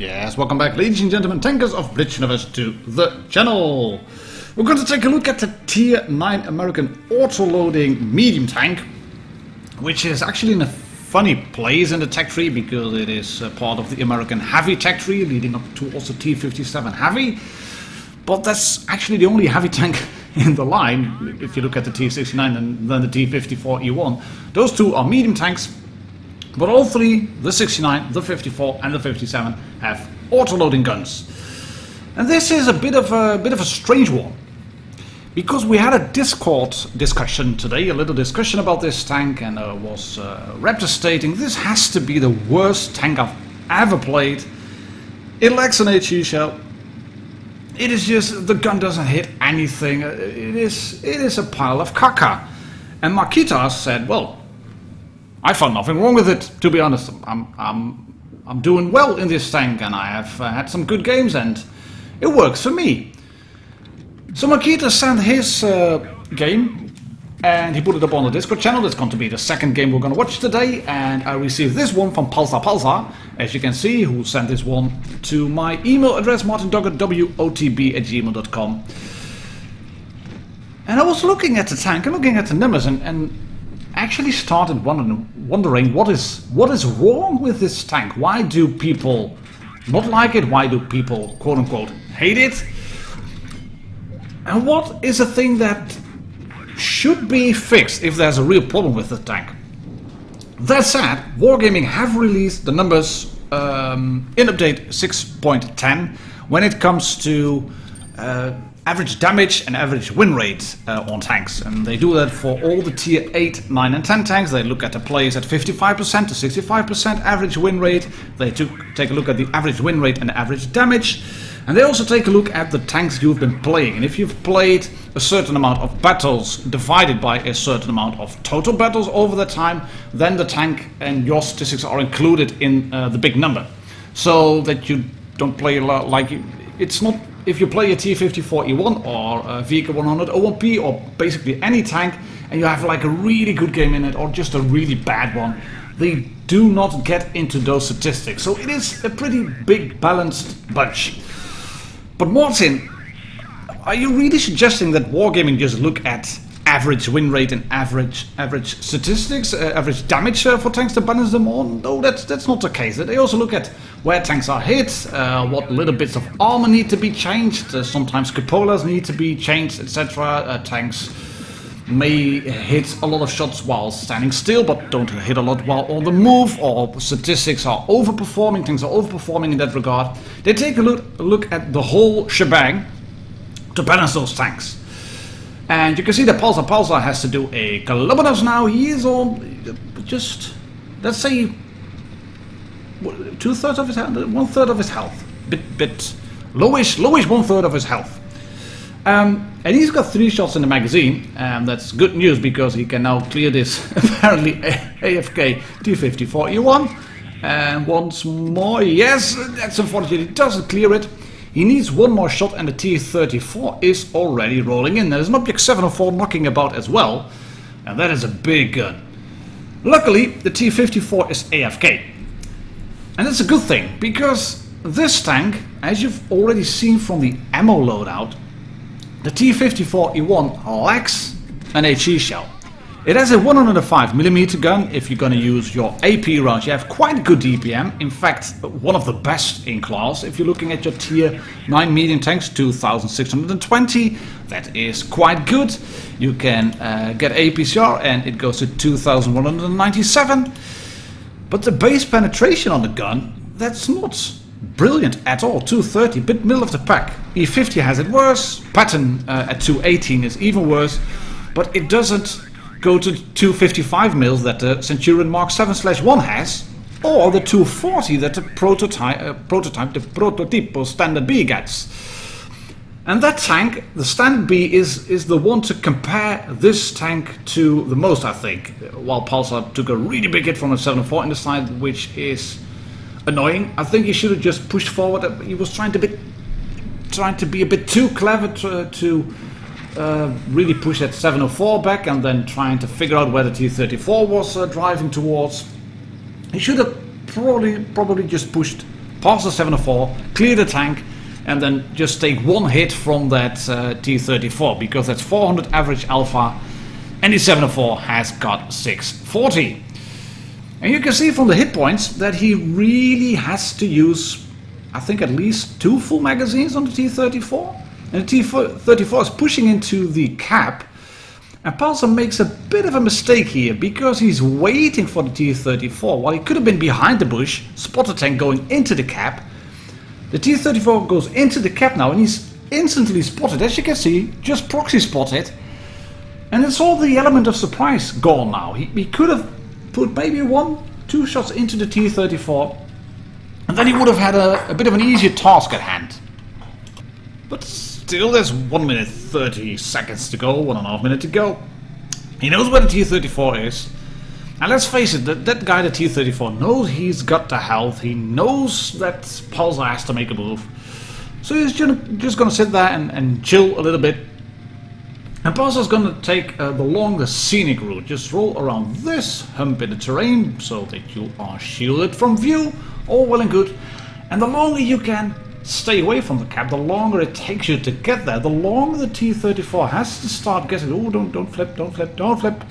Yes, welcome back, ladies and gentlemen, tankers of Blitz Universe, to the channel. We're going to take a look at the Tier 9 American auto-loading medium tank, which is actually in a funny place in the tech tree because it is part of the American heavy tech tree, leading up to also T57 heavy. But that's actually the only heavy tank in the line. If you look at the T69 and then the T54E1, those two are medium tanks. But all three, the 69, the 54 and the 57, have auto-loading guns. And this is a bit of a strange one, because we had a Discord discussion today, a little discussion about this tank, and was Raptor stating this has to be the worst tank I've ever played. It lacks an HE shell. It is just, the gun doesn't hit anything. It is a pile of caca. And Marquita said, well, I found nothing wrong with it, to be honest. I'm doing well in this tank, and I have had some good games, and it works for me. So Marquita sent his game, and he put it up on the Discord channel. It's going to be the second game we're going to watch today, and I received this one from Palsa, as you can see, who sent this one to my email address, martindoggerwotb@gmail.com. And I was looking at the tank and looking at the numbers, and actually started wondering what is wrong with this tank. Why do people not like it? Why do people quote unquote hate it? And what is a thing that should be fixed if there's a real problem with the tank? That said, Wargaming have released the numbers in update 6.10 when it comes to average damage and average win rate on tanks, and they do that for all the tier 8, 9 and 10 tanks. They look at the plays at 55% to 65% average win rate. They take a look at the average win rate and the average damage, and they also take a look at the tanks you've been playing. And if you've played a certain amount of battles divided by a certain amount of total battles over the time, then the tank and your statistics are included in the big number, so that you don't play a lot like it's not. If you play a T54E1 or a VK100 O1P or basically any tank, and you have like a really good game in it or just a really bad one, they do not get into those statistics. So it is a pretty big balanced bunch. But Martin, are you really suggesting that Wargaming just look at average win rate and average statistics, average damage for tanks to balance them on? No, that's not the case. They also look at where tanks are hit, what little bits of armor need to be changed. Sometimes cupolas need to be changed, etc. Tanks may hit a lot of shots while standing still, but don't hit a lot while on the move, or statistics are overperforming, tanks are overperforming in that regard. They take a look at the whole shebang to balance those tanks. And you can see that Palsa has to do a kilometers now. He is on just, let's say, 2/3 of his health, 1/3 of his health. Bit lowish 1/3 of his health. And he's got 3 shots in the magazine, and that's good news because he can now clear this apparently AFK T54E1. And once more, yes, that's unfortunate, he doesn't clear it. He needs one more shot, and the T34 is already rolling in. There's an Object 704 knocking about as well, and that is a big gun. Luckily, the T54 is AFK. And that's a good thing, because this tank, as you've already seen from the ammo loadout, the T54E1 lacks an HE shell. It has a 105mm gun. If you're going to use your AP rounds, you have quite good DPM. In fact, one of the best in class. If you're looking at your tier 9 medium tanks, 2620, that is quite good. You can get APCR, and it goes to 2197. But the base penetration on the gun, that's not brilliant at all. 230, bit middle of the pack. E50 has it worse. Patton at 218 is even worse, but it doesn't go to 255 mils that the Centurion Mark 7/1 has, or the 240 that the prototype Standard B gets. And that tank, the Standard B, is the one to compare this tank to the most, I think. While Palsa took a really big hit from a 704 in the side, which is annoying. I think he should have just pushed forward. He was trying to be a bit too clever to really push that 704 back, and then trying to figure out where the T34 was driving towards. He should have probably just pushed pass the 704, clear the tank, and then just take one hit from that T34, because that's 400 average alpha, and the 704 has got 640. And you can see from the hit points that he really has to use, I think, at least 2 full magazines on the T34. And the T34 is pushing into the cap. And Palser makes a bit of a mistake here, because he's waiting for the T34. While he could have been behind the bush, spot the tank going into the cap. The T34 goes into the cap now, and he's instantly spotted. As you can see, just proxy spotted. And it's all the element of surprise gone now. He could have put maybe 1-2 shots into the T34, and then he would have had a bit of an easier task at hand. But still, there's 1 minute 30 seconds to go, 1.5 minutes to go. He knows where the T34 is. And let's face it, that guy, the T34, knows he's got the health. He knows that Palser has to make a move. So he's just going to sit there and chill a little bit. And Palser's going to take the longest scenic route. Just roll around this hump in the terrain so that you are shielded from view. All well and good. And the longer you can stay away from the cap, the longer it takes you to get there. The longer the T34 has to start guessing. Oh, don't flip, don't flip, don't flip.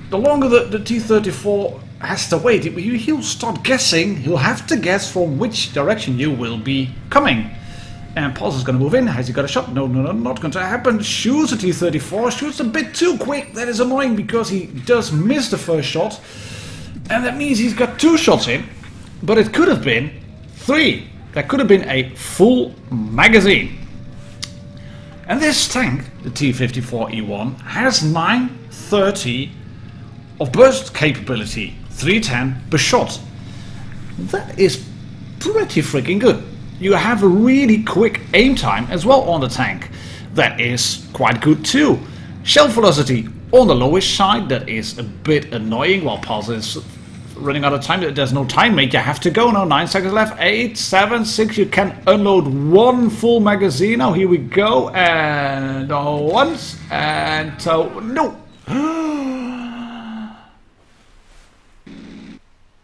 The longer the T34 has to wait, he'll start guessing. He'll have to guess from which direction you will be coming. And Palser's going to move in. Has he got a shot? No, not going to happen. Shoots the T34. Shoots a bit too quick. That is annoying, because he does miss the first shot. And that means he's got 2 shots in. But it could have been 3. That could have been a full magazine. And this tank, the T54E1, has 930 of burst capability. 310 per shot. That is pretty freaking good. You have a really quick aim time as well on the tank. That is quite good too. Shell velocity on the lowest side. That is a bit annoying. While Palser is running out of time. There's no time, mate. You have to go now. 9 seconds left. 8, 7, 6. You can unload 1 full magazine. Now here we go. And once. And no.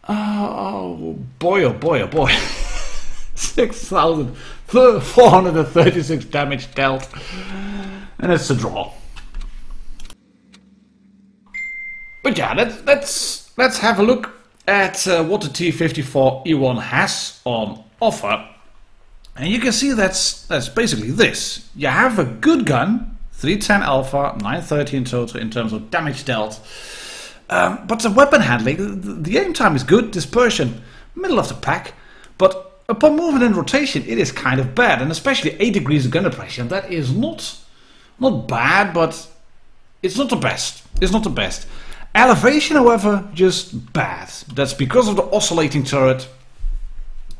Oh boy, oh boy, oh boy. 6,436 damage dealt. And it's a draw. But yeah, let's have a look at what the T54E1 has on offer. And you can see that's basically this. You have a good gun, 310 alpha, 930 in total in terms of damage dealt. But the weapon handling, the aim time is good, dispersion, middle of the pack. But upon moving in rotation, it is kind of bad, and especially 8 degrees of gun depression. That is not bad, but it's not the best. It's not the best. Elevation, however, just bad. That's because of the oscillating turret.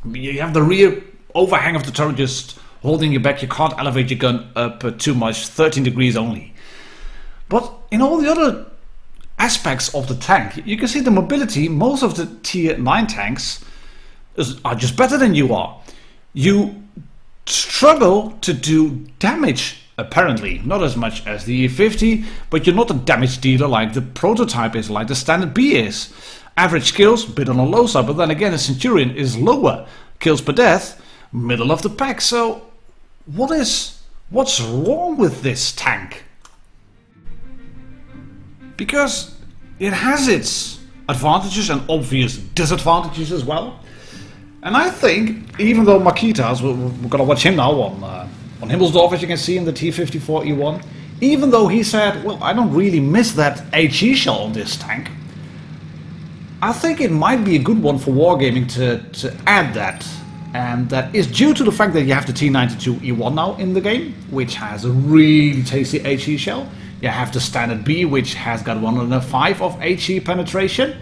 You have the rear overhang of the turret just holding you back. You can't elevate your gun up too much. 13 degrees only. But in all the other aspects of the tank, you can see the mobility. Most of the tier 9 tanks are just better than you are. You struggle to do damage, apparently. Not as much as the E50, but you're not a damage dealer like the prototype is, like the standard B is. Average kills, a bit on the low side, but then again the Centurion is lower. Kills per death, middle of the pack. So what's wrong with this tank? Because it has its advantages and obvious disadvantages as well. And I think, even though Makitas, we're going to watch him now on Himmelsdorf, as you can see in the T54E1, even though he said, well, I don't really miss that HE shell on this tank, I think it might be a good one for wargaming to add that. And that is due to the fact that you have the T92E1 now in the game, which has a really tasty HE shell. You have the standard B, which has got 105 of HE penetration.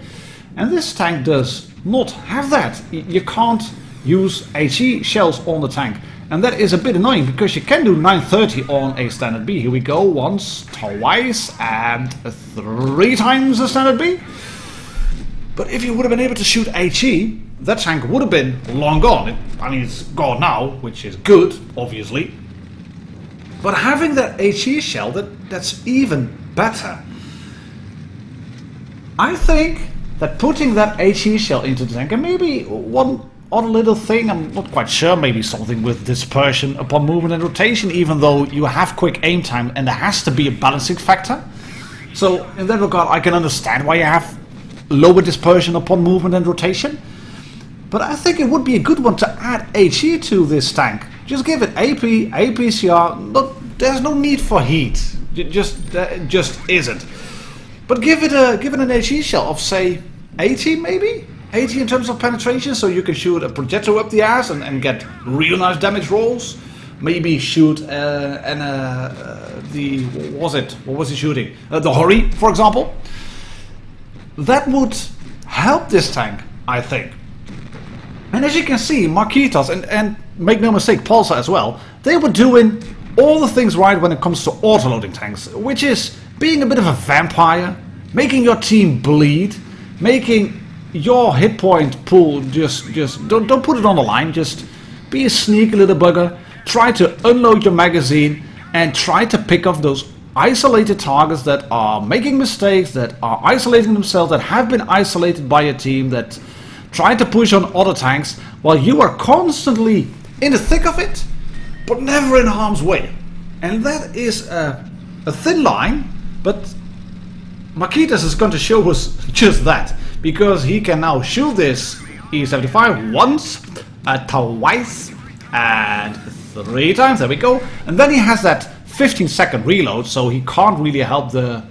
And this tank does not have that. You can't use HE shells on the tank. And that is a bit annoying, because you can do 930 on a standard B. Here we go, once, twice, and 3 times the standard B. But if you would have been able to shoot HE, that tank would have been long gone. I mean, it's gone now, which is good, obviously. But having that HE shell, that's even better. I think that putting that HE shell into the tank, and maybe one odd little thing, I'm not quite sure, maybe something with dispersion upon movement and rotation, even though you have quick aim time and there has to be a balancing factor. So in that regard I can understand why you have lower dispersion upon movement and rotation. But I think it would be a good one to add HE to this tank. Just give it AP, APCR, there's no need for heat. Just isn't. But give it an HE shell of say 80 maybe? 80 in terms of penetration, so you can shoot a projectile up the ass and get real nice damage rolls. Maybe shoot what was he shooting? The Hori, for example. That would help this tank, I think. And as you can see, Marquitos and make no mistake, Pulsar as well, they were doing all the things right when it comes to autoloading tanks, which is being a bit of a vampire, making your team bleed, making your hit point pool just don't put it on the line, just be a sneaky little bugger, try to unload your magazine and try to pick off those isolated targets that are making mistakes, that are isolating themselves, that have been isolated by a team, that try to push on other tanks while you are constantly in the thick of it, but never in harm's way. And that is a thin line, but Marquitos is going to show us just that, because he can now shoot this E75 once, twice, and 3 times, there we go. And then he has that 15-second reload, so he can't really help the,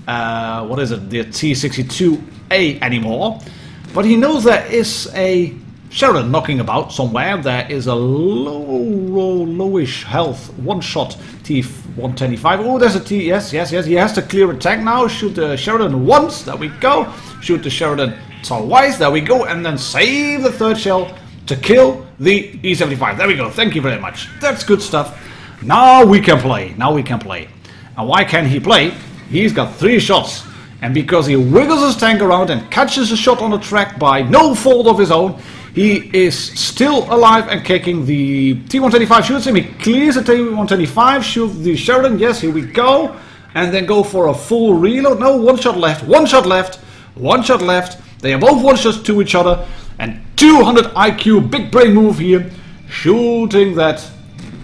the T62A anymore. But he knows there is a Sheridan knocking about somewhere. There is a lowish health one-shot T125. Oh, there's a T. Yes. He has to clear a tank now. Shoot the Sheridan once. There we go. Shoot the Sheridan twice. There we go. And then save the 3rd shell to kill the E75. There we go. Thank you very much. That's good stuff. Now we can play. And why can he play? He's got 3 shots. And because he wiggles his tank around and catches a shot on the track by no fault of his own, he is still alive and kicking. The T125 shoots him, he clears the T125, shoots the Sheridan, yes, here we go. And then go for a full reload. No, one shot left. They are both 1 shots to each other. And 200 IQ, big brain move here. Shooting that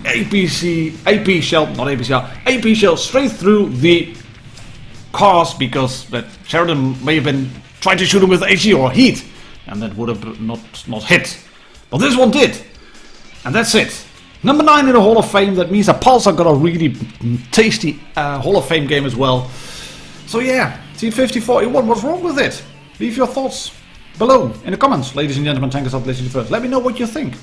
AP shell straight through the cars, because that Sheridan may have been trying to shoot him with HE or heat, and that would have not hit. But this one did, and that's it. Number 9 in the Hall of Fame. That means that Pulsar got a really tasty Hall of Fame game as well. So yeah, T54E1, what's wrong with it? Leave your thoughts below in the comments, ladies and gentlemen. Tankers of Blitz first. Let me know what you think.